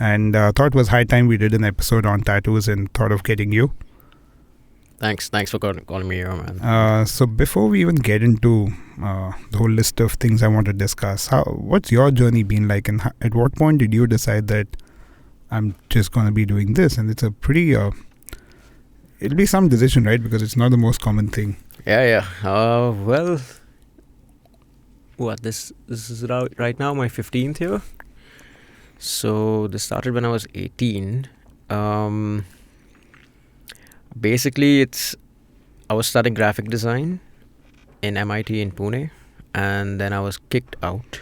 and thought it was high time we did an episode on tattoos and thought of getting you. Thanks for calling me here, man. So before we even get into the whole list of things I want to discuss, what's your journey been like, and at what point did you decide that I'm just going to be doing this? And it's a pretty, it'll be some decision, right? Because it's not the most common thing. Yeah. Well, this is right now my 15th year. So this started when I was 18. Basically, I was studying graphic design in MIT in Pune, and then I was kicked out.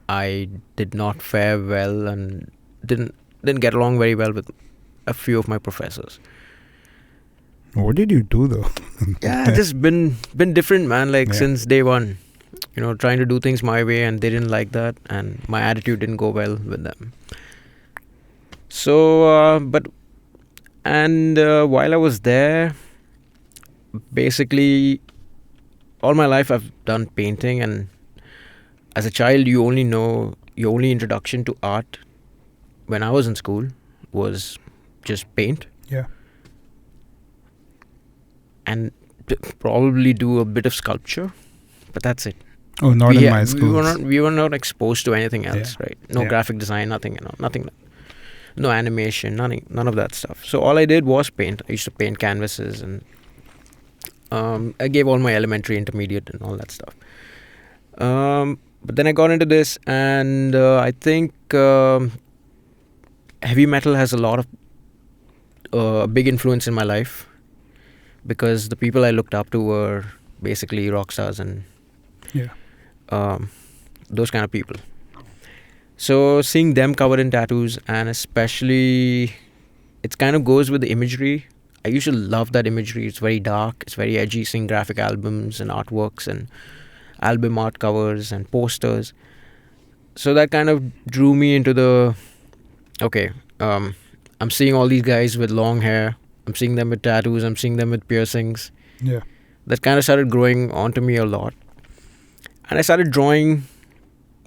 I did not fare well and didn't get along very well with a few of my professors. What did you do though? Yeah, just been different, man. Since day one, trying to do things my way, and they didn't like that, and my attitude didn't go well with them. So, while I was there, basically, all my life I've done painting, and as a child, your only introduction to art when I was in school was just paint. Yeah. And probably do a bit of sculpture, but that's it. Oh, not in my school. We were not exposed to anything else, right? No graphic design, nothing, nothing. No animation, none of that stuff. So all I did was paint. I used to paint canvases, and I gave all my elementary, intermediate, and all that stuff. But then I got into this, and I think heavy metal has a lot of big influence in my life, because the people I looked up to were basically rock stars and those kind of people. So seeing them covered in tattoos, and especially it kind of goes with the imagery. I used to love that imagery. It's very dark, it's very edgy, seeing graphic albums and artworks and album art covers and posters. So that kind of drew me into I'm seeing all these guys with long hair, I'm seeing them with tattoos, I'm seeing them with piercings. Yeah. That kind of started growing onto me a lot. And I started drawing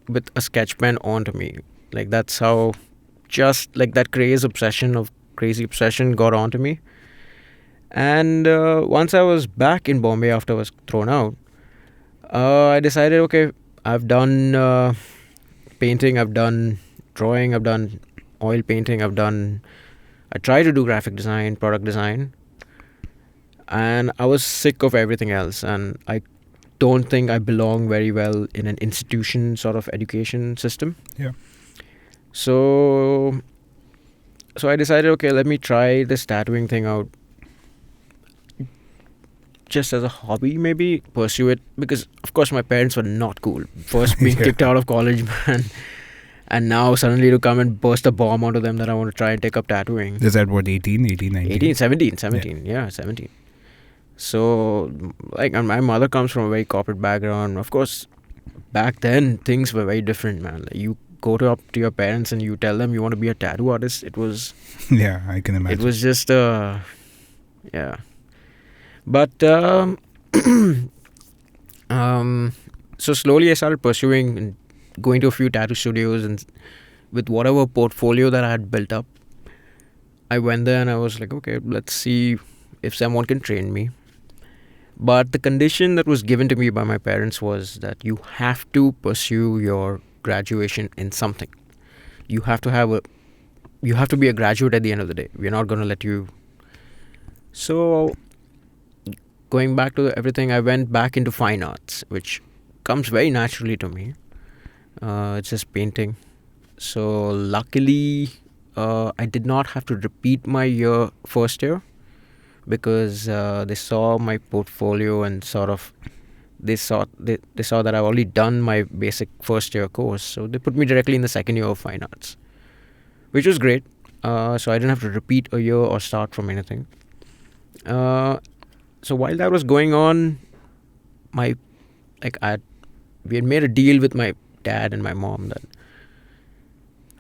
with a sketch pen onto me. That's how that crazy obsession got onto me. And once I was back in Bombay after I was thrown out, I decided, okay, I've done painting, I've done drawing, I've done oil painting, I tried to do graphic design, product design, and I was sick of everything else, and I don't think I belong very well in an institution sort of education system. Yeah. So I decided, okay, let me try this tattooing thing out just as a hobby, maybe pursue it, because of course my parents were not cool. First being kicked out of college, man, and now suddenly to come and burst a bomb onto them that I want to try and take up tattooing. Is that what, 18, 19? 17. Yeah, 17. So, and my mother comes from a very corporate background. Of course, back then, things were very different, man. You go up to your parents and you tell them you want to be a tattoo artist. It was... Yeah, I can imagine. It was just... yeah. But... so slowly I started pursuing and going to a few tattoo studios, and with whatever portfolio that I had built up, I went there and I was like, okay, let's see if someone can train me. But the condition that was given to me by my parents was that you have to pursue your graduation in something. You have to be a graduate at the end of the day. We're not going to let you. So going back to everything, I went back into fine arts, which comes very naturally to me. It's just painting. So luckily, I did not have to repeat my first year, because they saw my portfolio and sort of they saw that I've already done my basic first year course, so they put me directly in the second year of fine arts, which was great. So I didn't have to repeat a year or start from anything. So while that was going on, we had made a deal with my dad and my mom that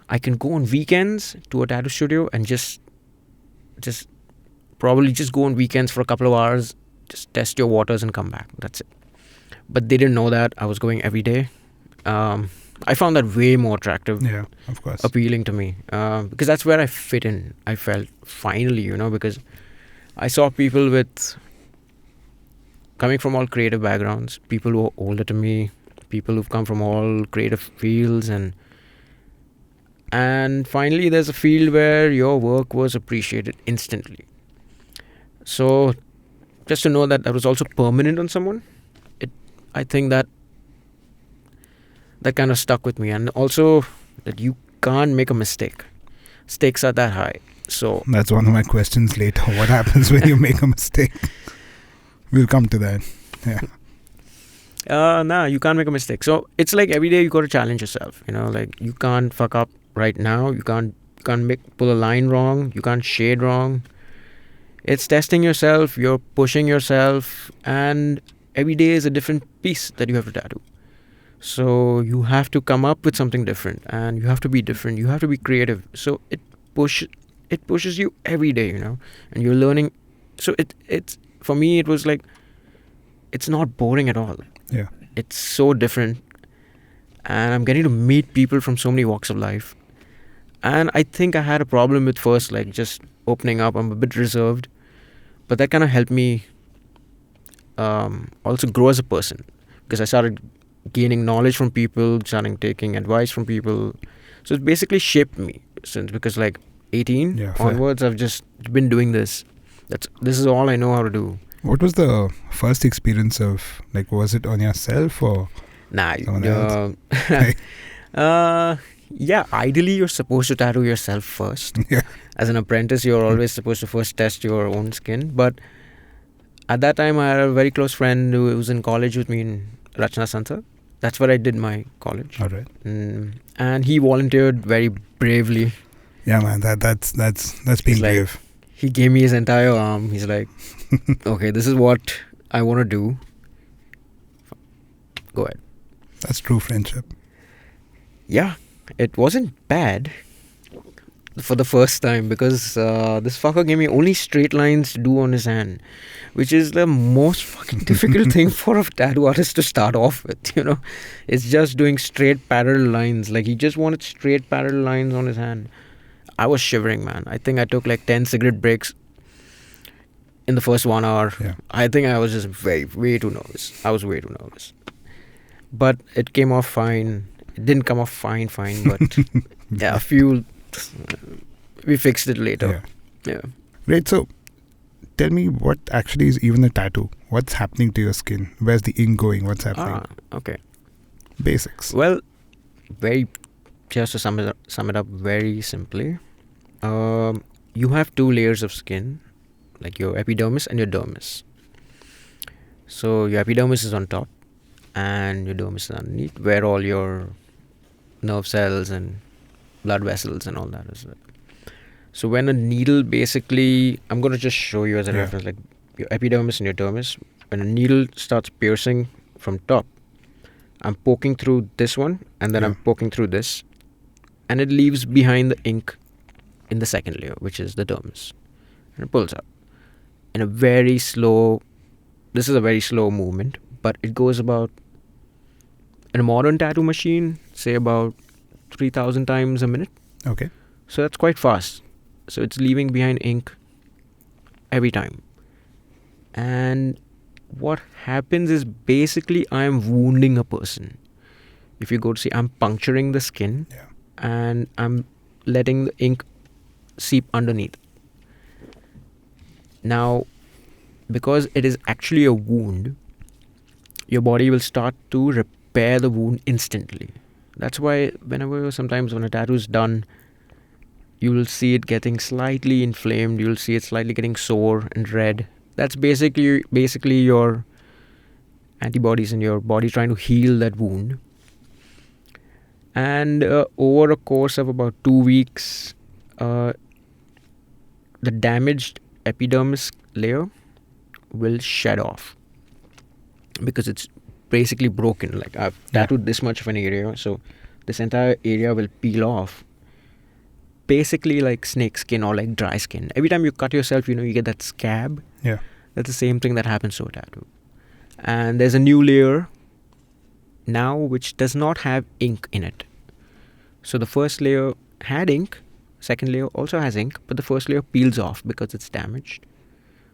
I can go on weekends to a tattoo studio and just probably just go on weekends for a couple of hours, just test your waters and come back. That's it. But they didn't know that I was going every day. I found that way more attractive, Yeah, of course. appealing to me, because that's where I fit in. I felt finally, because I saw people coming from all creative backgrounds, people who are older to me, people who've come from all creative fields, and finally there's a field where your work was appreciated instantly. So just to know that was also permanent on someone, I think that kind of stuck with me. And also that you can't make a mistake. Stakes are that high. So That's one of my questions later. What happens when you make a mistake? We'll come to that. Yeah. nah, you can't make a mistake. So it's like every day you got to challenge yourself. Like you can't fuck up right now. You can't pull a line wrong. You can't shade wrong. It's testing yourself. You're pushing yourself, and every day is a different piece that you have to tattoo. So you have to come up with something different, and you have to be different. You have to be creative. So it pushes you every day, and you're learning. So it's for me, it was like, it's not boring at all. Yeah. It's so different, and I'm getting to meet people from so many walks of life. And I think I had a problem with first, like, just opening up. I'm a bit reserved, but that kind of helped me also grow as a person, because I started gaining knowledge from people, starting taking advice from people. So it basically shaped me since, because like 18 onwards, I've just been doing this. This is all I know how to do. What was the first experience of, like, was it on yourself or someone else? Yeah, ideally you're supposed to tattoo yourself first. Yeah. As an apprentice, you're always supposed to first test your own skin. But at that time, I had a very close friend who was in college with me in Rachna Center. That's where I did my college. All right. And he volunteered very bravely. Yeah, man, that's being brave. Like, he gave me his entire arm. He's like, okay, this is what I want to do. Go ahead. That's true friendship. Yeah, it wasn't bad for the first time, because this fucker gave me only straight lines to do on his hand, which is the most fucking difficult thing for a tattoo artist to start off with, It's just doing straight parallel lines. Like, he just wanted straight parallel lines on his hand. I was shivering, man. I think I took like 10 cigarette breaks in the first 1 hour. Yeah. I think I was just way too nervous. I was way too nervous. But it came off fine. It didn't come off fine, but yeah, we fixed it later. Yeah. Great. So tell me, what actually is even a tattoo? What's happening to your skin? Where's the ink going? What's happening? Okay. Basics. Well, just to sum it up very simply, you have 2 layers of skin, like your epidermis and your dermis. So your epidermis is on top, and your dermis is underneath, where all your nerve cells and blood vessels and all that is there. So when a needle, basically, I'm going to just show you as a reference, like your epidermis and your dermis, when a needle starts piercing from top, I'm poking through this one, and then I'm poking through this, and it leaves behind the ink in the second layer, which is the dermis, and it pulls out in a very slow. This is a very slow movement, but it goes about, in a modern tattoo machine, say about 3,000 times a minute. Okay. So that's quite fast. So it's leaving behind ink every time. And what happens is, basically, I'm wounding a person. If you go to see, I'm puncturing the skin, and I'm letting the ink seep underneath. Now, because it is actually a wound, your body will start to repair the wound instantly. That's why sometimes when a tattoo is done, you will see it getting slightly inflamed. You will see it slightly getting sore and red. That's basically your antibodies in your body trying to heal that wound. And over a course of about 2 weeks, the damaged epidermis layer will shed off, because it's basically broken. Like, I've tattooed this much of an area, so this entire area will peel off, basically like snake skin or like dry skin. Every time you cut yourself, you get that scab. Yeah. That's the same thing that happens to a tattoo. And there's a new layer now which does not have ink in it. So the first layer had ink, second layer also has ink, but the first layer peels off because it's damaged.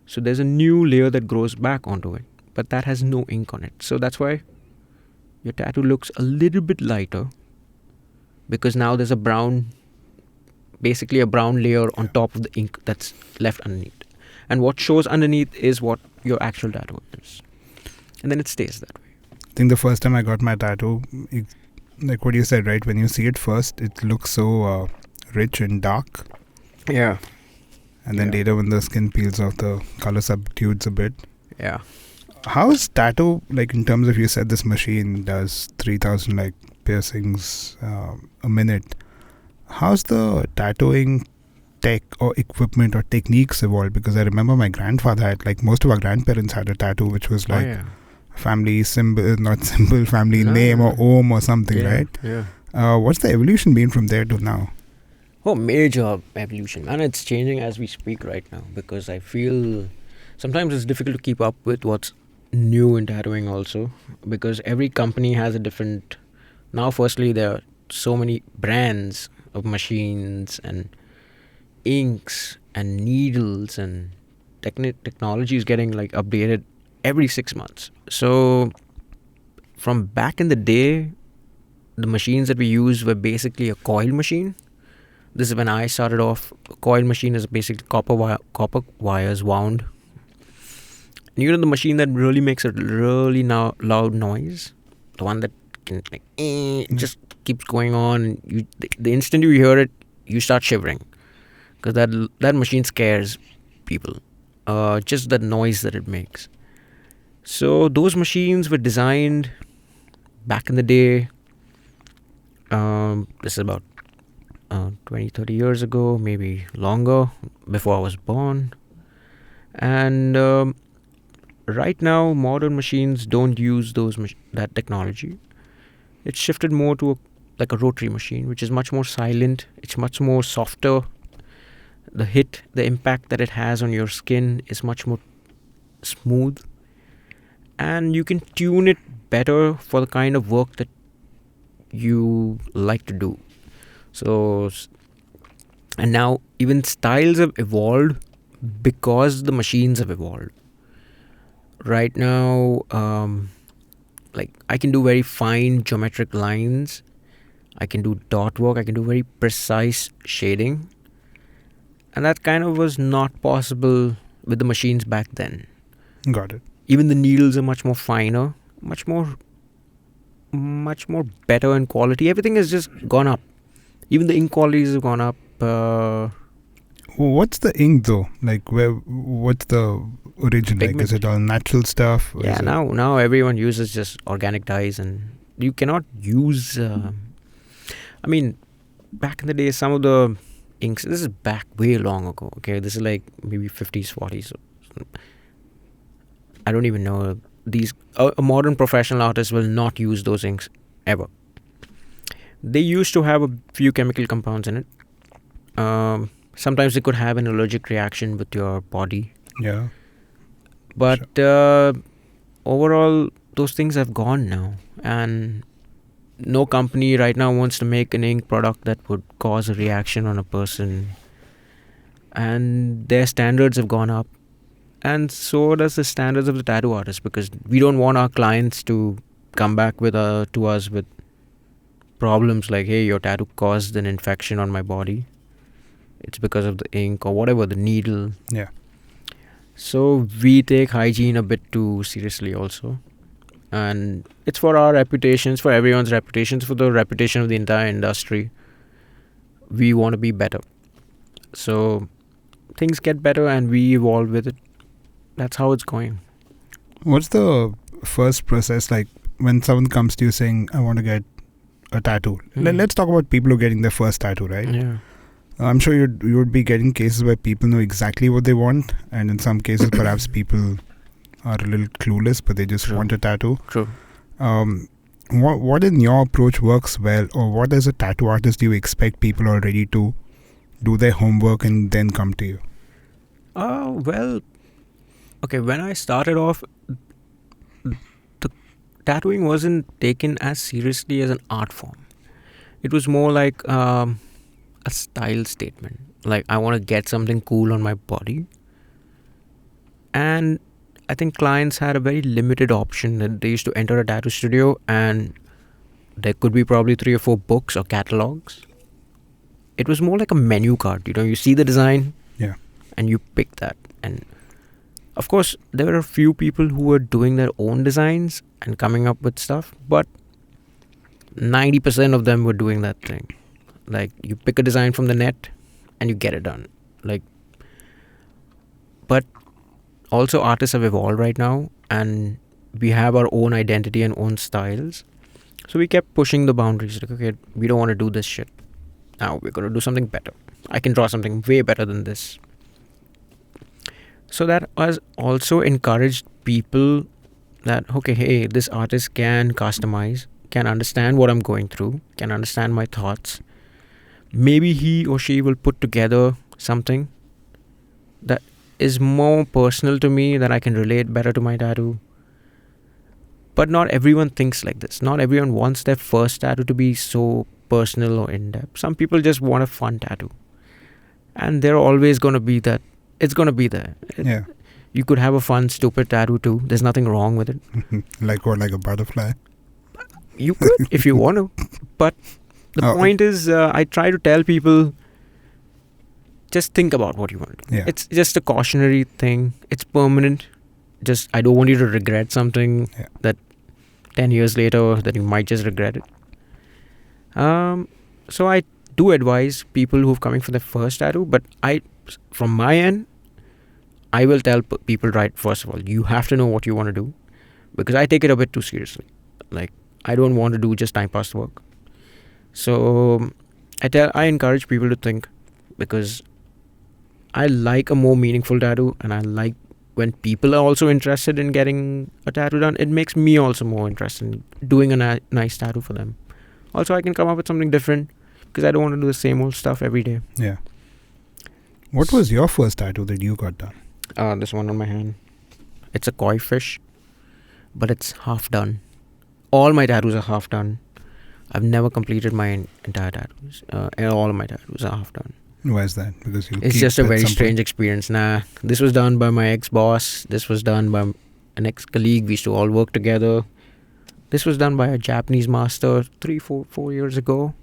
So there's a new layer that grows back onto it, but that has no ink on it. So that's why your tattoo looks a little bit lighter, because now there's basically a brown layer on top of the ink that's left underneath. And what shows underneath is what your actual tattoo is. And then it stays that way. I think the first time I got my tattoo, like what you said, right? When you see it first, it looks so rich and dark. Yeah. And then later when the skin peels off, the color subdues a bit. Yeah. How's tattoo, like in terms of, you said this machine does 3,000 like piercings a minute. How's the tattooing tech or equipment or techniques evolved? Because I remember my grandfather had, like most of our grandparents had a tattoo which was like family symbol, not symbol, family name or Om or something, right? Yeah. What's the evolution been from there to now? Oh, major evolution, man. It's changing as we speak right now, because I feel sometimes it's difficult to keep up with what's new in tattooing also, because every company has a different... Now, firstly, there are so many brands of machines and inks and needles, and technology is getting like updated every 6 months. So from back in the day, the machines that we used were basically a coil machine. This is when I started off. A coil machine is basically copper wires wound. And you know the machine that really makes a really loud noise? The one that can like just keeps going on. The instant you hear it, you start shivering. Because that machine scares people. Just the noise that it makes. So those machines were designed back in the day. This is about 20-30 years ago, maybe longer, before I was born. And right now, modern machines don't use that technology. It's shifted more to like a rotary machine, which is much more silent. It's much more softer. The impact that it has on your skin is much more smooth. And you can tune it better for the kind of work that you like to do. So, and now even styles have evolved because the machines have evolved. Right now, like I can do very fine geometric lines. I can do dot work. I can do very precise shading. And that kind of was not possible with the machines back then. Got it. Even the needles are much more finer, much more better in quality. Everything has just gone up. Even the ink qualities have gone up. What's the ink though? Like what's the origin? Pigment. Like is it all natural stuff? Yeah, now everyone uses just organic dyes, and you cannot use... I mean, back in the day, some of the inks... This is back way long ago, okay? This is like maybe 50s, 40s. I don't even know. A modern professional artist will not use those inks ever. They used to have a few chemical compounds in it. Sometimes they could have an allergic reaction with your body. Yeah. But overall, those things have gone now. And no company right now wants to make an ink product that would cause a reaction on a person. And their standards have gone up. And so does the standards of the tattoo artist, because we don't want our clients to come back to us with problems like, hey, your tattoo caused an infection on my body. It's because of the ink or whatever, the needle. Yeah. So we take hygiene a bit too seriously also. And it's for our reputations, for everyone's reputations, for the reputation of the entire industry. We want to be better. So things get better and we evolve with it. That's how it's going. What's the first process like when someone comes to you saying, I want to get a tattoo? Let's talk about people who are getting their first tattoo, right? Yeah. I'm sure you would be getting cases where people know exactly what they want, and in some cases perhaps people are a little clueless, but they just want a tattoo. True. What in your approach works well, or what as a tattoo artist do you expect people already to do their homework and then come to you? Well, okay, when I started off, the tattooing wasn't taken as seriously as an art form. It was more like a style statement. Like, I want to get something cool on my body. And I think clients had a very limited option. That they used to enter a tattoo studio and there could be probably 3 or 4 books or catalogs. It was more like a menu card. You see the design, Yeah. and you pick that. And of course, there were a few people who were doing their own designs and coming up with stuff, but 90% of them were doing that thing. Like, you pick a design from the net and you get it done. Like, but also artists have evolved right now, and we have our own identity and own styles. So we kept pushing the boundaries. Like, okay, we don't want to do this shit. Now we're going to do something better. I can draw something way better than this. So that has also encouraged people that, okay, hey, this artist can customize, can understand what I'm going through, can understand my thoughts. Maybe he or she will put together something that is more personal to me, that I can relate better to my tattoo. But not everyone thinks like this. Not everyone wants their first tattoo to be so personal or in-depth. Some people just want a fun tattoo. And they're always going to be that. It's going to be there. Yeah. You could have a fun, stupid tattoo too. There's nothing wrong with it. Like what? Like a butterfly? You could if you want to. But the point is, I try to tell people, just think about what you want to do. Yeah. It's just a cautionary thing. It's permanent. Just, I don't want you to regret something that 10 years later that you might just regret it. So I do advise people who've coming for their first tattoo, but from my end, I will tell people, right, first of all, you have to know what you want to do, because I take it a bit too seriously. Like, I don't want to do just time pass work. So I encourage people to think, because I like a more meaningful tattoo, and I like when people are also interested in getting a tattoo done. It makes me also more interested in doing a nice tattoo for them. Also, I can come up with something different, because I don't want to do the same old stuff every day. Yeah. What was your first tattoo that you got done? This one on my hand. It's a koi fish, but it's half done. All my tattoos are half done. I've never completed my entire tattoos. And all of my tattoos are half done. Why is that? Because it's just a very strange experience. This was done by my ex-boss. This was done by an ex-colleague. We used to all work together. This was done by a Japanese master 4 years ago.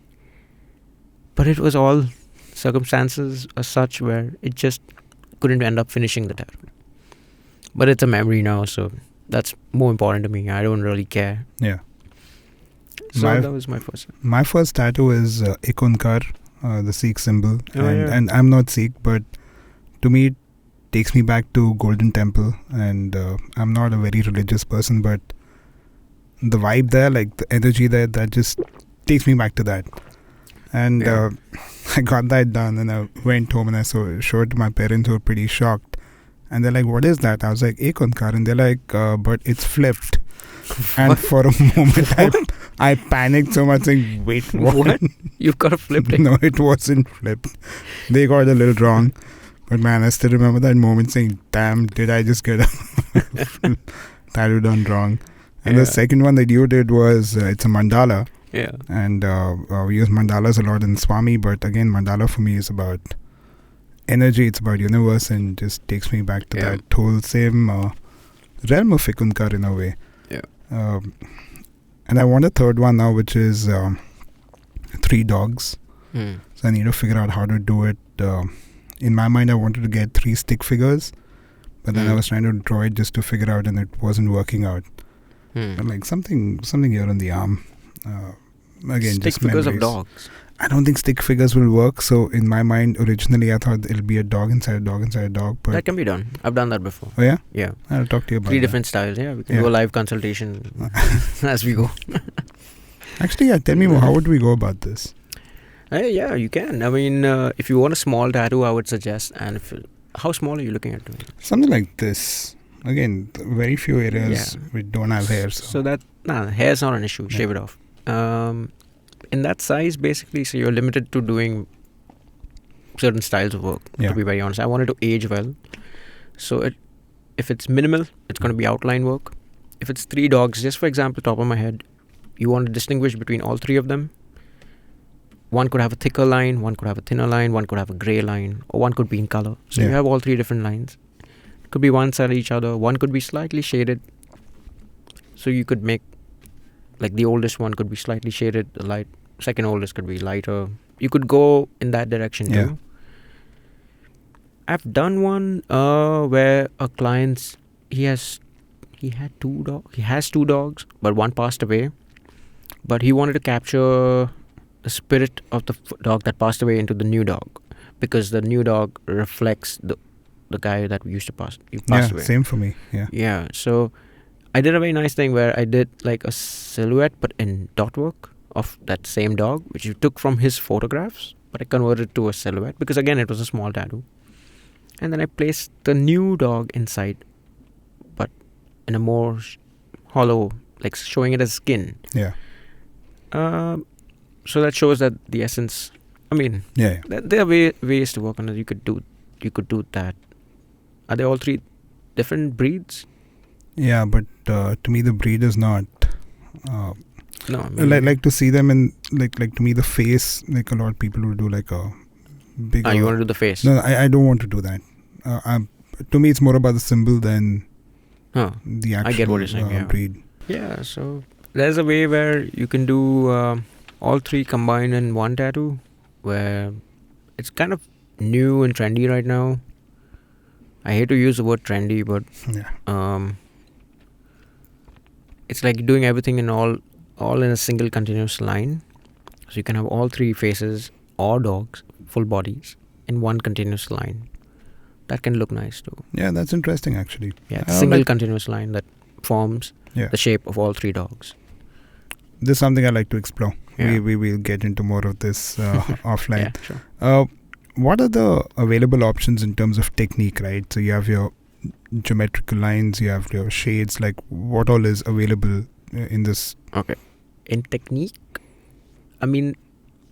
But it was all circumstances as such where it just couldn't end up finishing the tattoo. But it's a memory now, so that's more important to me. I don't really care. Yeah. So that was my first one. My first tattoo is Ikonkar, the Sikh symbol. And I'm not Sikh, but to me it takes me back to Golden Temple. And I'm not a very religious person, but the vibe there, like the energy there, that just takes me back to that. And I got that done, and I went home and I showed it to my parents, who were pretty shocked. And they're like, "What is that?" I was like, "Ikonkar." And they're like, "But it's flipped." And for a moment, I panicked so much, saying, "Wait, what? You've got to flip it." No, it wasn't flipped. They got it a little wrong. But man, I still remember that moment, saying, "Damn, did I just get a tattoo done wrong?" And the second one that you did was, it's a mandala. Yeah. And we use mandalas a lot in Swami, but again, mandala for me is about energy, it's about universe, and just takes me back to that whole same realm of Ikonkar in a way. Yeah. And I want a third one now, which is 3 dogs. So I need to figure out how to do it. In my mind, I wanted to get 3 stick figures, but then I was trying to draw it just to figure out, and it wasn't working out. But like something here on the arm. Again, stick just figures memories. of dogs. I don't think stick figures will work. So in my mind, originally I thought it'll be a dog inside a dog inside a dog. But that can be done. I've done that before. Oh yeah? Yeah. I'll talk to you about 3 that. different styles. Yeah, we can do a live consultation as we go. Actually, tell me more. How would we go about this? Yeah, you can. I mean, if you want a small tattoo, I would suggest. And how small are you looking at doing? Something like this. Again, very few areas we don't have hair. So that hair's not an issue. Shave it off. In that size, basically, so you're limited to doing certain styles of work. To be very honest, I wanted to age well. So if it's minimal, it's going to be outline work. if it's 3 dogs, just for example, top of my head, you want to distinguish between all 3 of them. One could have a thicker line, one could have a thinner line, one could have a grey line, or one could be in color. So you have all 3 different lines. It could be one side of each other. One could be slightly shaded. So you could make, like, the oldest one could be slightly shaded, the light second oldest could be lighter. You could go in that direction too. I've done one where a client's he has 2 dogs, but one passed away. But he wanted to capture the spirit of the dog that passed away into the new dog, because the new dog reflects the guy that we used to passed away. Same for me. Yeah. So I did a very nice thing where I did like a silhouette, but in dot work of that same dog, which you took from his photographs, but I converted to a silhouette because again it was a small tattoo. And then I placed the new dog inside, but in a more hollow, like showing it as skin. Yeah. So that shows that the essence. I mean, there are ways to work on it. You could do that. Are they all 3 different breeds? Yeah, but to me the breed is not. No, I mean, like to see them in like to me the face, like a lot of people will do like a big. You want to do the face? No, I don't want to do that. To me, it's more about the symbol than the actual I get what you're saying, breed. Yeah, so there's a way where you can do all 3 combined in one tattoo, where it's kind of new and trendy right now. I hate to use the word trendy, but it's like doing everything in all in a single continuous line. So you can have all 3 faces or dogs, full bodies, in one continuous line. That can look nice too. Yeah, that's interesting actually. Yeah, it's a single continuous line that forms the shape of all 3 dogs. This is something I like to explore. Yeah. We will get into more of this offline. Yeah, sure. What are the available options in terms of technique, right? So you have your geometrical lines, you have your shades, like what all is available in this? Okay. In technique, I mean,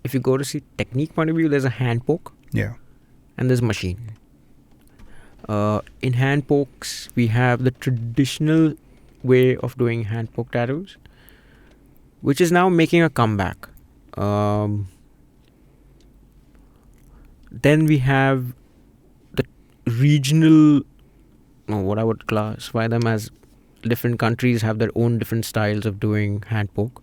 if you go to see technique point of view, there's a hand poke. Yeah. And there's machine. In hand pokes, we have the traditional way of doing hand poke tattoos, which is now making a comeback. Then we have the regional, what I would classify them as, different countries have their own different styles of doing hand poke.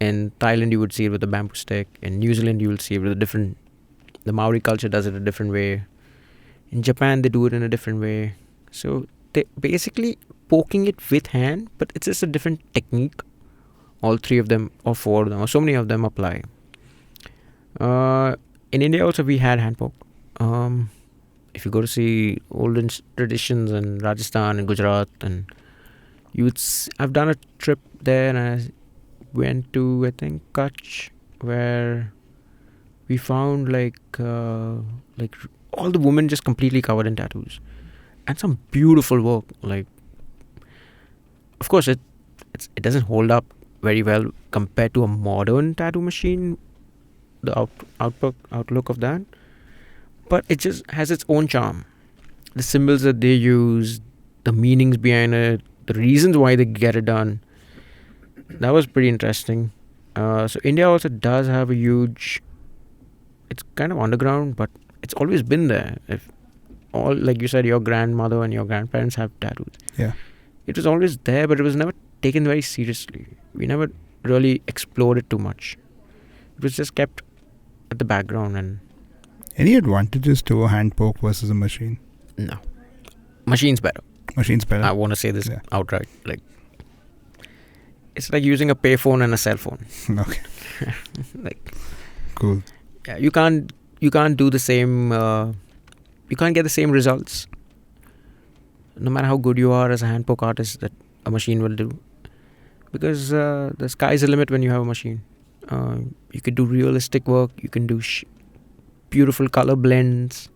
In Thailand, you would see it with a bamboo stick. In New Zealand, you will see it with the Maori culture does it a different way. In Japan, they do it in a different way. So they basically poking it with hand, but it's just a different technique. All 3 of them, or 4 of them, or so many of them apply. In India also we had hand poke. If you go to see olden traditions in Rajasthan and Gujarat, and I've done a trip there, and I went to, I think, Kutch, where we found like all the women just completely covered in tattoos, and some beautiful work. Like, of course, it doesn't hold up very well compared to a modern tattoo machine, the outlook of that, but it just has its own charm. The symbols that they use, the meanings behind it, the reasons why they get it done, that was pretty interesting. So India also does have a huge, it's kind of underground, but it's always been there. If all, like you said, your grandmother and your grandparents have tattoos. Yeah. It was always there, but it was never taken very seriously. We never really explored it too much. It was just kept at the background. And any advantages to a hand poke versus a machine? No. Machine's better. I want to say this outright. Like, it's like using a payphone and a cell phone. Okay. Like, cool. Yeah, you can't do the same. You can't get the same results, no matter how good you are as a hand poke artist, that a machine will do. Because the sky's the limit when you have a machine. You could do realistic work. You can do beautiful color blends.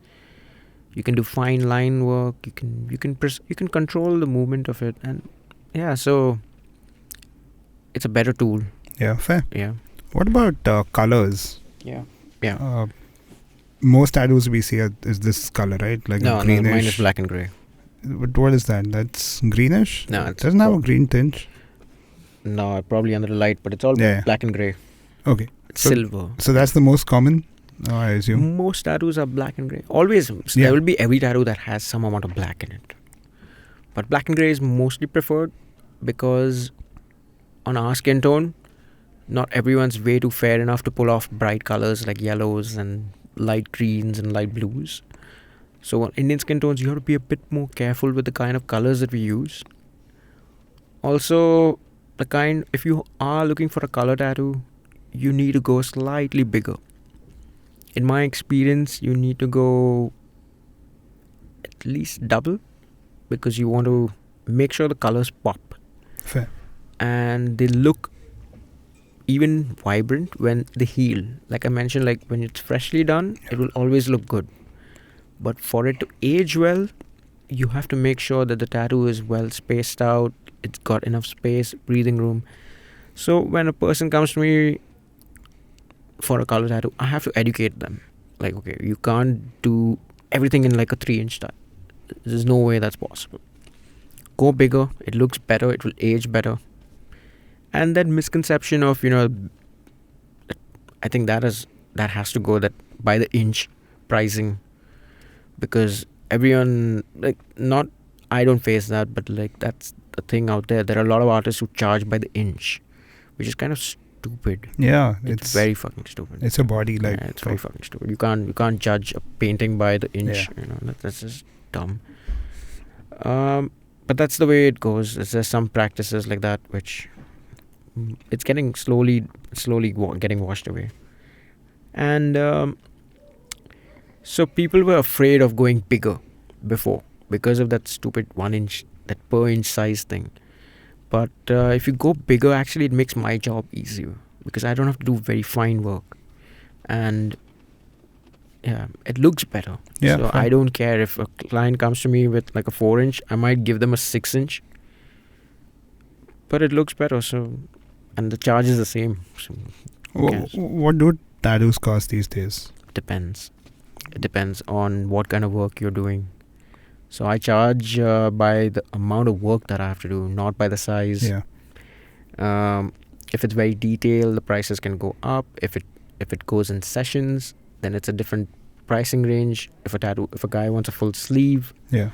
You can do fine line work. You can control the movement of it, and so it's a better tool. Yeah, fair. Yeah. What about colors? Yeah. Most tattoos we see is this color, right? Like no, greenish. mine is black and grey. But what is that? That's greenish? No, It it's doesn't have a green tinge. No, probably under the light, but it's all Yeah. black and grey. Okay. It's So- silver. So that's the most common, I assume. Most tattoos are black and grey. Always, Yeah. there will be every tattoo that has some amount of black in it. But black and grey is mostly preferred because on our skin tone, not everyone's way too fair enough to pull off bright colors like yellows and light greens and light blues. So on Indian skin tones, you have to be a bit more careful with the kind of colors that we use. Also, if you are looking for a color tattoo, you need to go slightly bigger. In my experience, you need to go at least double because you want to make sure the colors pop Fair. and they look even vibrant when they heal. Like I mentioned, like when it's freshly done, it will always look good. But for it to age well, you have to make sure that the tattoo is well spaced out, it's got enough space, breathing room. So when a person comes to me for a color tattoo, I have to educate them. Like, okay, you can't do everything in like a 3-inch tattoo. There's no way that's possible. Go bigger, it looks better, it will age better. And that misconception of, I think that has to go, that by the inch pricing, because everyone, like, not, I don't face that, but like that's a thing out there. There are a lot of artists who charge by the inch, which is kind of stupid. Yeah, It's very fucking stupid. It's a body like. Yeah, it's very fucking stupid. You can't judge a painting by the inch. Yeah. That's just dumb. But that's the way it goes. There's some practices like that which it's getting slowly getting washed away. And so people were afraid of going bigger before because of that stupid 1-inch, that per inch size thing. But if you go bigger, actually it makes my job easier because I don't have to do very fine work. And yeah, it looks better. Yeah, so fine. I don't care if a client comes to me with like a 4-inch, I might give them a 6-inch. But it looks better, so, and the charge is the same. So who cares? What do tattoos cost these days? Depends. It depends on what kind of work you're doing. So I charge by the amount of work that I have to do, not by the size. Yeah. If it's very detailed, the prices can go up. If it goes in sessions, then it's a different pricing range. If a guy wants a full sleeve, Yeah.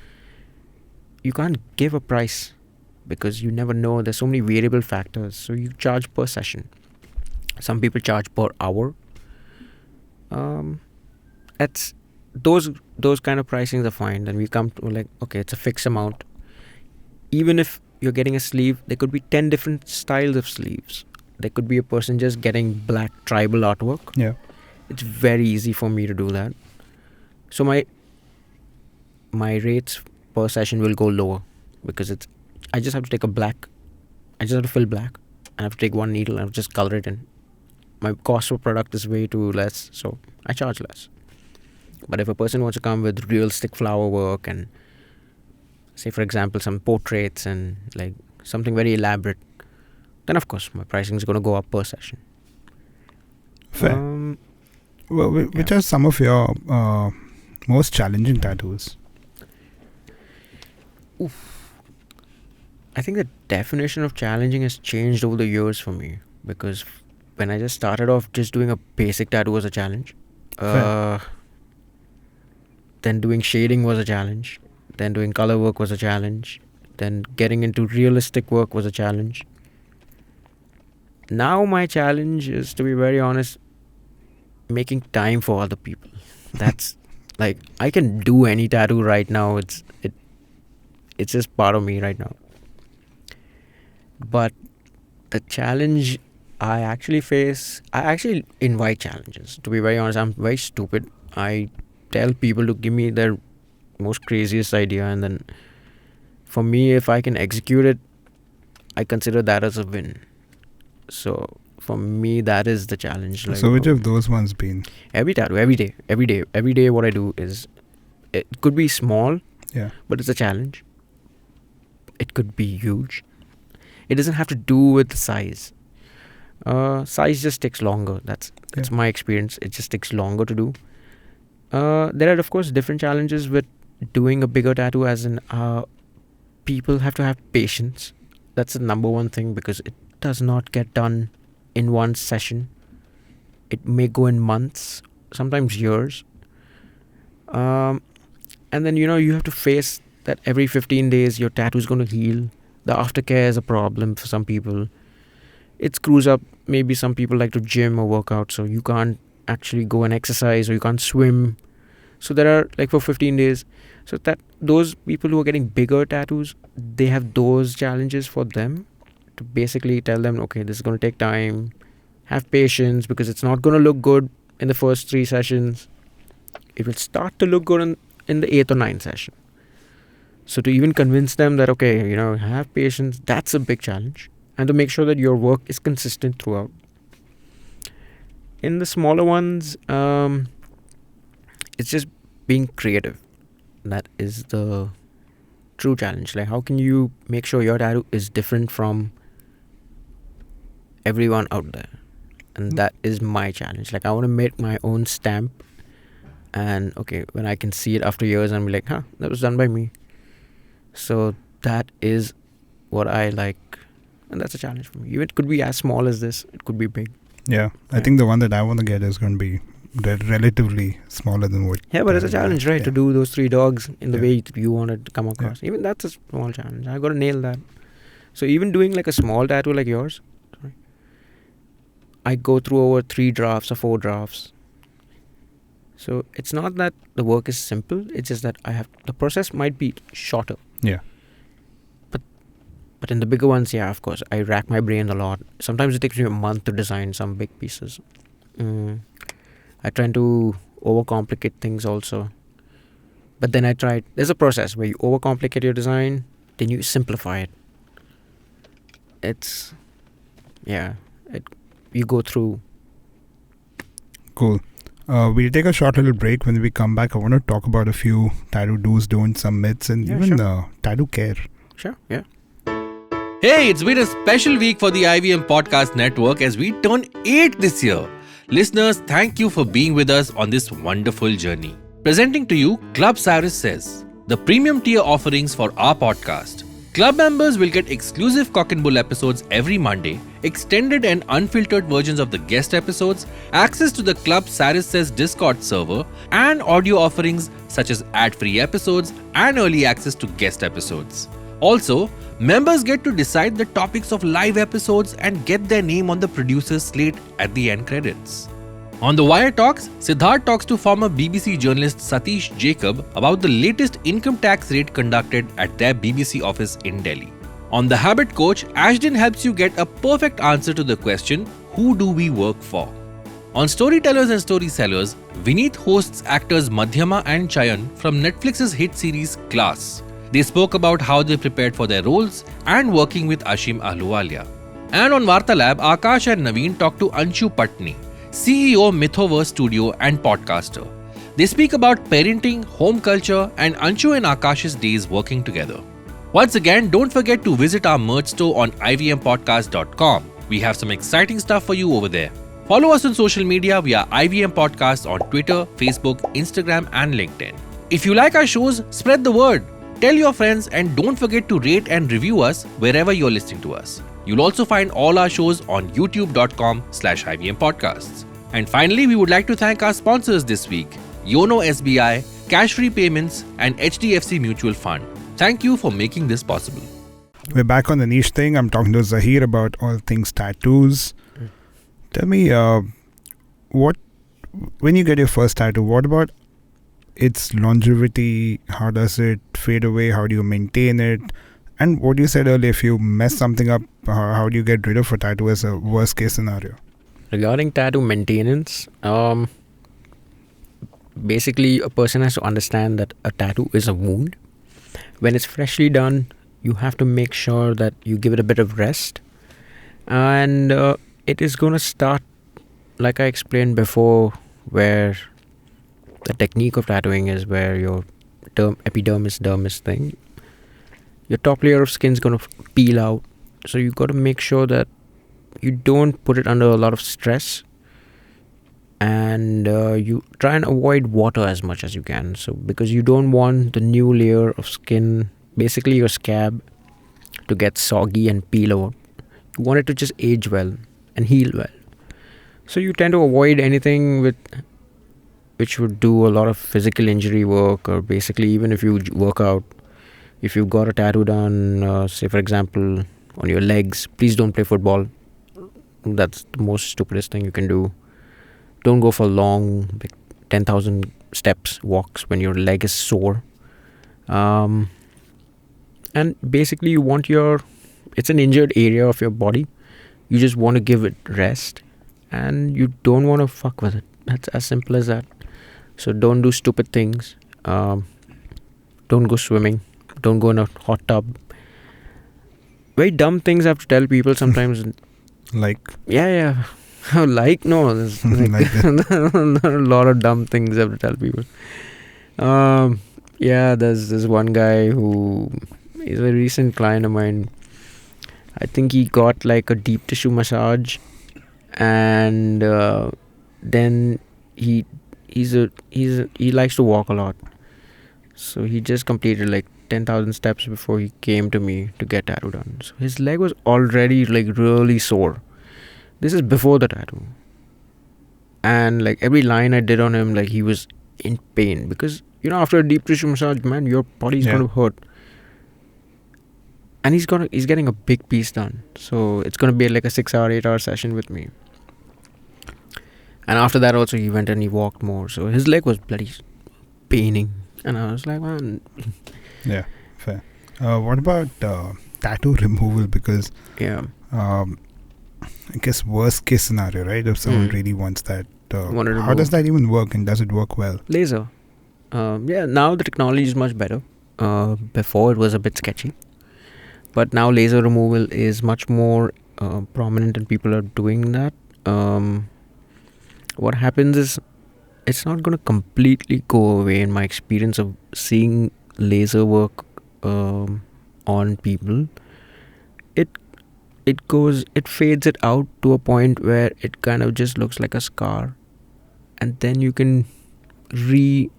you can't give a price because you never know. There's so many variable factors. So you charge per session. Some people charge per hour. It's those kind of pricings are fine. Then we come to like, okay, it's a fixed amount. Even if you're getting a sleeve, there could be 10 different styles of sleeves. There could be a person just getting black tribal artwork. Yeah. It's very easy for me to do that. So my rates per session will go lower because I just have to take I just have to fill black. I have to take one needle and just color it in. My cost per product is way too less, so I charge less. But if a person wants to come with realistic flower work and say, for example, some portraits and like something very elaborate, then of course my pricing is going to go up per session. Fair. Which are some of your most challenging tattoos? I think the definition of challenging has changed over the years for me because when I just started off just doing a basic tattoo was a challenge. Then doing shading was a challenge. Then doing color work was a challenge. Then getting into realistic work was a challenge. Now my challenge is, to be very honest, making time for other people. That's like, I can do any tattoo right now. It's just part of me right now. But the challenge I actually invite challenges. To be very honest, I'm very stupid. I tell people to give me their most craziest idea, and then for me, if I can execute it, I consider that as a win. So for me, that is the challenge. So which of those ones been? Every tattoo, every day. What I do is, it could be small, Yeah. but it's a challenge. It could be huge. It doesn't have to do with the size. Size just takes longer. That's my experience. It just takes longer to do. There are of course different challenges with doing a bigger tattoo, as in people have to have patience. That's the number one thing, because it does not get done in one session. It may go in months, sometimes years. And then, you have to face that every 15 days your tattoo is going to heal. The aftercare is a problem for some people. It screws up. Maybe some people like to gym or work out, so you can't actually go and exercise, or you can't swim. So there are, like, for 15 days. So that those people who are getting bigger tattoos, they have those challenges for them, to basically tell them, okay, this is going to take time. Have patience, because it's not going to look good in the first 3 sessions. It will start to look good in the 8th or 9th session. So to even convince them that, okay, have patience, that's a big challenge. And to make sure that your work is consistent throughout. In the smaller ones, it's just being creative. That is the true challenge. Like, how can you make sure your tattoo is different from everyone out there? And that is my challenge. Like, I want to make my own stamp. And, okay, when I can see it after years, I'm like, that was done by me. So that is what I like. And that's a challenge for me. It could be as small as this. It could be big. Yeah. I think the one that I want to get is going to be relatively smaller than what. Yeah, but it's a challenge, right? Yeah. To do those 3 dogs in the way you want it to come across. Yeah. Even that's a small challenge. I got to nail that. So even doing like a small tattoo like yours, I go through over 3 drafts or 4 drafts. So it's not that the work is simple. It's just that the process might be shorter. Yeah. But in the bigger ones, yeah, of course, I rack my brain a lot. Sometimes it takes me a month to design some big pieces. I try to overcomplicate things also. But then there's a process where you overcomplicate your design, then you simplify it. You go through. Cool. We'll take a short little break. When we come back, I want to talk about a few tattoo do's, don'ts, some myths, and even tattoo care. Sure, yeah. Hey, it's been a special week for the IVM Podcast Network as we turn 8 this year. Listeners, thank you for being with us on this wonderful journey. Presenting to you Club Cyrus Says, the premium tier offerings for our podcast. Club members will get exclusive Cock and Bull episodes every Monday, extended and unfiltered versions of the guest episodes, access to the Club Cyrus Says Discord server, and audio offerings such as ad-free episodes and early access to guest episodes. Also, members get to decide the topics of live episodes and get their name on the producer's slate at the end credits. On The Wire Talks, Siddharth talks to former BBC journalist Satish Jacob about the latest income tax raid conducted at their BBC office in Delhi. On The Habit Coach, Ashton helps you get a perfect answer to the question, who do we work for? On Storytellers and Storysellers, Vineet hosts actors Madhyama and Chayan from Netflix's hit series Class. They spoke about how they prepared for their roles and working with Ashim Ahluwalia. And on Vartalab, Akash and Naveen talk to Anshu Patni, CEO Mythoverse Studio and podcaster. They speak about parenting, home culture, and Anshu and Akash's days working together. Once again, don't forget to visit our merch store on ivmpodcast.com. We have some exciting stuff for you over there. Follow us on social media via IVM Podcast on Twitter, Facebook, Instagram, and LinkedIn. If you like our shows, spread the word. Tell your friends and don't forget to rate and review us wherever you're listening to us. You'll also find all our shows on youtube.com/IVM Podcasts. And finally, we would like to thank our sponsors this week, Yono SBI, Cash Free Payments, and HDFC Mutual Fund. Thank you for making this possible. We're back on the niche thing. I'm talking to Zaheer about all things tattoos. Tell me, when you get your first tattoo, what about its longevity? How does it fade away? How do you maintain it? And what you said earlier, if you mess something up, how do you get rid of a tattoo as a worst case scenario? Regarding tattoo maintenance, basically a person has to understand that a tattoo is a wound. When it's freshly done, you have to make sure that you give it a bit of rest. And it is going to start, like I explained before, where the technique of tattooing is where your epidermis, dermis thing, your top layer of skin is going to peel out. So you got to make sure that you don't put it under a lot of stress. and you try and avoid water as much as you can. So because you don't want the new layer of skin, basically your scab, to get soggy and peel out. You want it to just age well and heal well. So you tend to avoid anything which would do a lot of physical injury work, or basically even if you work out, if you've got a tattoo done, say for example on your legs, please don't play football. That's the most stupidest thing you can do. Don't go for long, like 10,000 steps walks when your leg is sore. And basically you want it's an injured area of your body. You just want to give it rest, and you don't want to fuck with it. That's as simple as that. So don't do stupid things. Don't go swimming. Don't go in a hot tub. Very dumb things I have to tell people sometimes. Like, Yeah. Like, no, there's Like there are a lot of dumb things I have to tell people. There's this one guy who is a recent client of mine. I think he got like a deep tissue massage, and then he likes to walk a lot. So he just completed like 10,000 steps before he came to me to get tattoo done. So his leg was already like really sore. This is before the tattoo. And like every line I did on him, like he was in pain, because after a deep tissue massage, man, your body's going to hurt. And he's getting a big piece done. So it's going to be like a 6-hour, 8-hour session with me. And after that also he went and he walked more. So his leg was bloody paining. And I was like, man. Yeah, fair. What about tattoo removal? Because I guess worst case scenario, right? If someone really wants that, how does that even work, and does it work well? Laser. Now the technology is much better. Before it was a bit sketchy. But now laser removal is much more prominent, and people are doing that. What happens is, it's not going to completely go away in my experience of seeing laser work on people. It fades it out to a point where it kind of just looks like a scar, and then you can you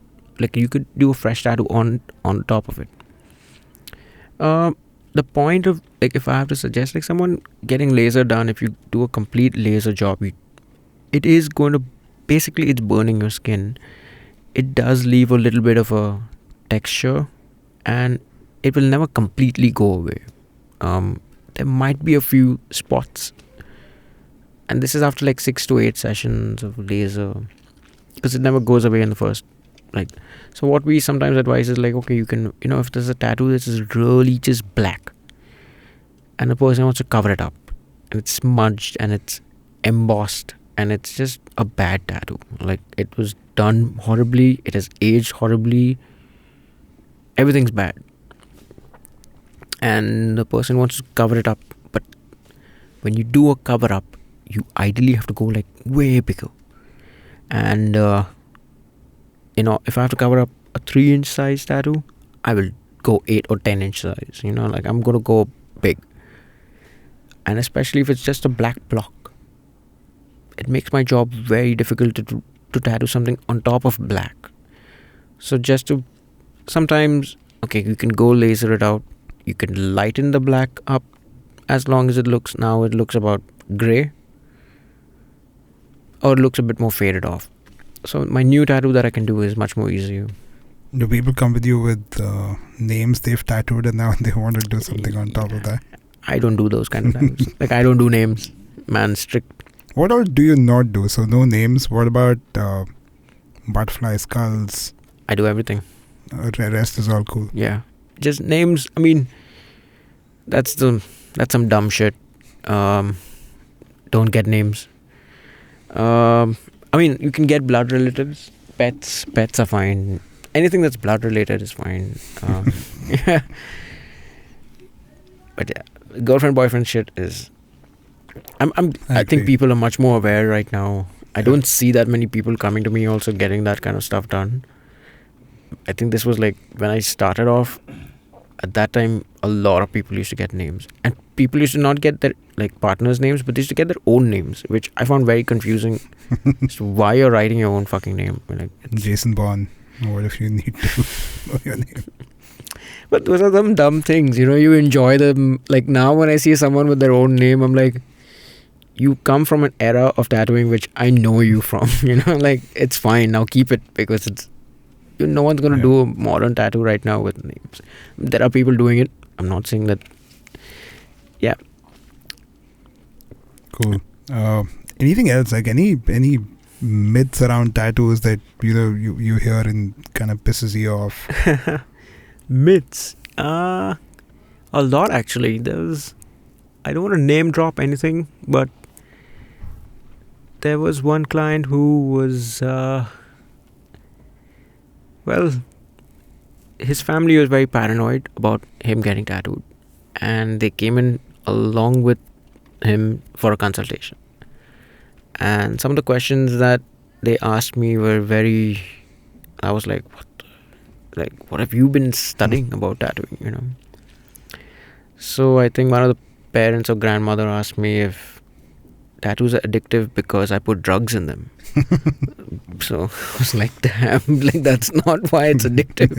could do a fresh tattoo on top of it. The point of, like, if I have to suggest, like, someone getting laser done, if you do a complete laser job, it is going to, basically it's burning your skin. It does leave a little bit of a texture, and it will never completely go away. There might be a few spots, and this is after like 6 to 8 sessions of laser, because it never goes away in the first. So what we sometimes advise is like, okay, you can, if there's a tattoo that is really just black, and the person wants to cover it up, and it's smudged and it's embossed, and it's just a bad tattoo, like it was done horribly, it has aged horribly, everything's bad, and the person wants to cover it up. But when you do a cover up, you ideally have to go like way bigger. And if I have to cover up a 3-inch size tattoo, I will go 8 or 10-inch size. Like, I'm gonna go big. And especially if it's just a black block, it makes my job very difficult to tattoo something on top of black. So sometimes, okay, you can go laser it out. You can lighten the black up, as long as it looks about grey, or it looks a bit more faded off. So my new tattoo that I can do is much more easier. Do people come with you with names they've tattooed and now they want to do something on top of that? I don't do those kind of tattoos. Like, I don't do names. Man, strict. What all do you not do? So no names. What about butterfly skulls? I do everything. The rest is all cool. Yeah. Just names. I mean, that's some dumb shit. Don't get names. I mean, you can get blood relatives. Pets are fine. Anything that's blood related is fine. Yeah. But yeah, girlfriend boyfriend shit is. I think people are much more aware right now. I don't see that many people coming to me also getting that kind of stuff done. I think this was like when I started off. at that time a lot of people used to get names, and people used to not get their like partners' names, but they used to get their own names, which I found very confusing. So why you're writing your own fucking name? Like Jason Bourne. What if you need to know your name? But those are some dumb things, you enjoy them. Like now when I see someone with their own name, I'm like, you come from an era of tattooing which I know you from, like it's fine, now keep it, because it's, no one's going to do a modern tattoo right now with names. There are people doing it. I'm not saying that. Yeah. Cool. Anything else, like any myths around tattoos that you hear and kind of pisses you off? Myths. A lot actually. I don't want to name drop anything, but there was one client who was, his family was very paranoid about him getting tattooed, and they came in along with him for a consultation. And some of the questions that they asked me were very, I was like, what have you been studying about tattooing, So I think one of the parents or grandmother asked me if tattoos are addictive because I put drugs in them. So I was like, damn, like that's not why it's addictive,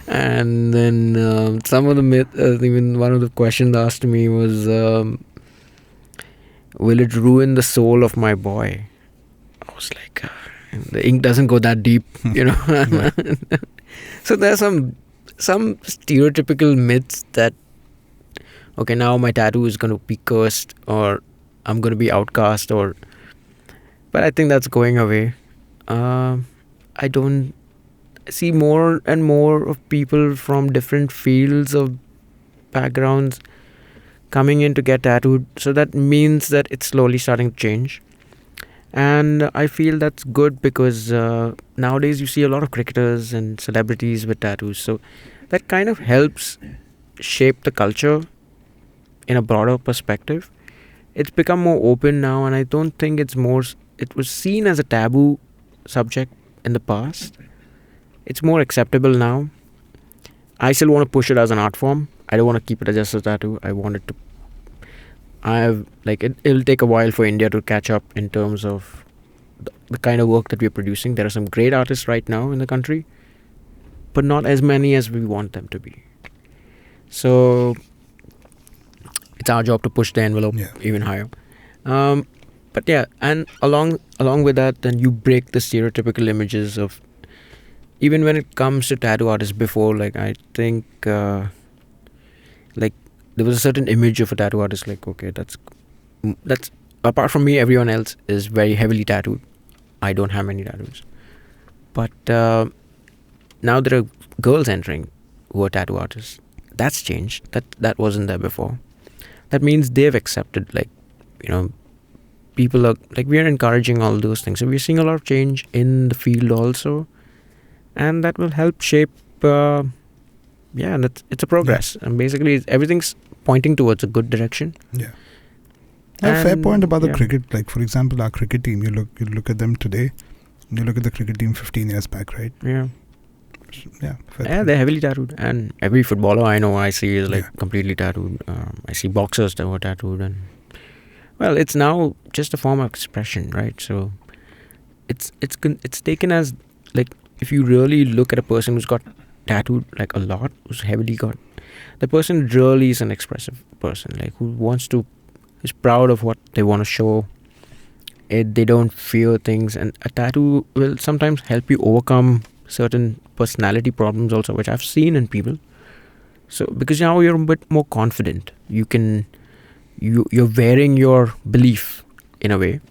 And then some of the myth, even one of the questions asked me was, will it ruin the soul of my boy? I was like, the ink doesn't go that deep, So there's some stereotypical myths that, okay, now my tattoo is going to be cursed, or I'm going to be outcast, but I think that's going away. I don't see more and more of people from different fields of backgrounds coming in to get tattooed. So that means that it's slowly starting to change. And I feel that's good because nowadays you see a lot of cricketers and celebrities with tattoos. So that kind of helps shape the culture in a broader perspective. It's become more open now, and I don't think it was seen as a taboo subject in the past. It's more acceptable now. I still want to push it as an art form. I don't want to keep it as just a tattoo. I want it to, it'll take a while for India to catch up in terms of the kind of work that we're producing. There are some great artists right now in the country, but not as many as we want them to be. So it's our job to push the envelope even higher. But yeah, and along with that, then you break the stereotypical images of, even when it comes to tattoo artists before, like I think like there was a certain image of a tattoo artist, like, okay, that's apart from me, everyone else is very heavily tattooed. I don't have many tattoos. But now there are girls entering who are tattoo artists. That's changed. That wasn't there before. That means they've accepted, like, people are, like, we are encouraging all those things. So we're seeing a lot of change in the field also. And that will help shape, it's a progress. And basically everything's pointing towards a good direction. Yeah. A fair point about the cricket. Like, for example, our cricket team, you look at them today, you look at the cricket team 15 years back, right? Yeah. Yeah. They're heavily tattooed. And every footballer I see is completely tattooed. I see boxers that were tattooed. And well, it's now just a form of expression, right? So it's taken as, like, if you really look at a person who's got tattooed like a lot, who's heavily got, the person really is an expressive person, like is proud of what they want to show. They don't fear things, and a tattoo will sometimes help you overcome certain personality problems also, which I've seen in people. So because now you're a bit more confident, you're wearing your belief in a way,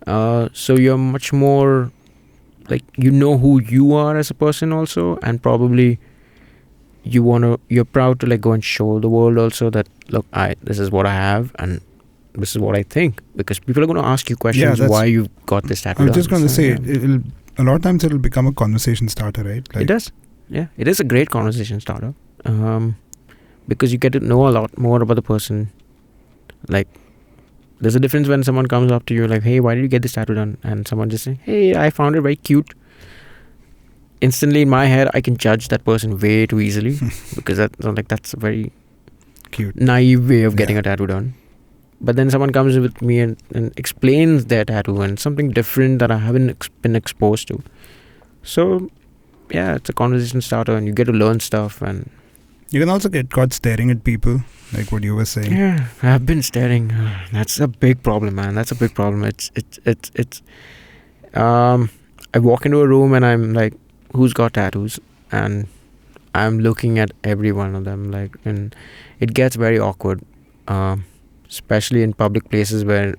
so you're much more, like, who you are as a person also, and probably you're proud to, like, go and show the world also that, look, this is what I have and this is what I think, because people are going to ask you questions why you got this tattoo. I was just going to say, a lot of times it'll become a conversation starter, right? Like, it does. Yeah, it is a great conversation starter, because you get to know a lot more about the person. Like, there's a difference when someone comes up to you like, hey, why did you get this tattoo done? And someone just say, hey, I found it very cute. instantly in my head I can judge that person way too easily because that's a very Cute. naive way of getting a tattoo done. But then someone comes with me and explains their tattoo and something different that I haven't been exposed to. So yeah, it's a conversation starter and you get to learn stuff. And You can also get caught staring at people, like what you were saying. yeah, I've been staring. That's a big problem, man. That's a big problem. It's I walk into a room and I'm like, who's got tattoos? And I'm looking at every one of them, like, and it gets very awkward, especially in public places where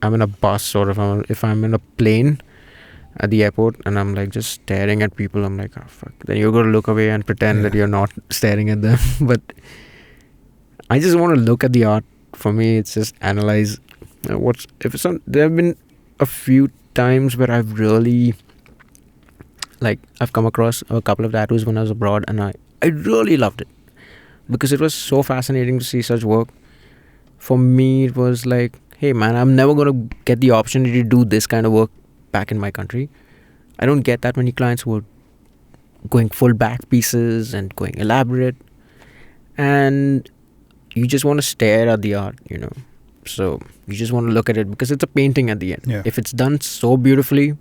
I'm in a bus or if I'm in a plane at the airport and I'm like just staring at people. I'm like, oh fuck. Then you're going to look away and pretend that you're not staring at them. But I just want to look at the art. For me, it's just analyze there have been a few times where I've really, like, I've come across a couple of tattoos when I was abroad and I really loved it because it was so fascinating to see such work. For me, it was like, hey man, I'm never going to get the opportunity to do this kind of work back in my country. I don't get that many clients who are going full back pieces and going elaborate, and you just want to stare at the art, so you just want to look at it because it's a painting at the end. If it's done so beautifully,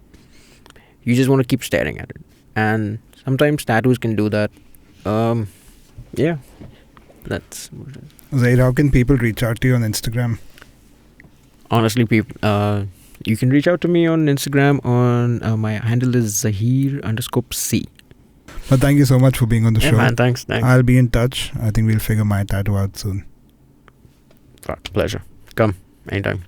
you just want to keep staring at it. And sometimes tattoos can do that. Yeah, that's what it is. Zaheer, how can people reach out to you on Instagram? Honestly, people, you can reach out to me on Instagram on my handle is Zaheer_C. But thank you so much for being on the show. Man, thanks. I'll be in touch. I think we'll figure my tattoo out soon. Pleasure. Come anytime.